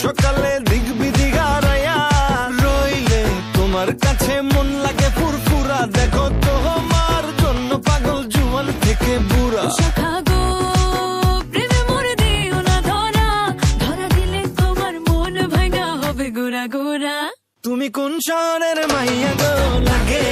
সকালে দিক বিদিক হারাইয়া রইলে তোমার কাছে মন লাগে ফুরফুরা। দেখো তোমার জন্য পাগল জুয়ান থেকে বুড়া। তুমি কোন শহরের মাইয়া গো লাগে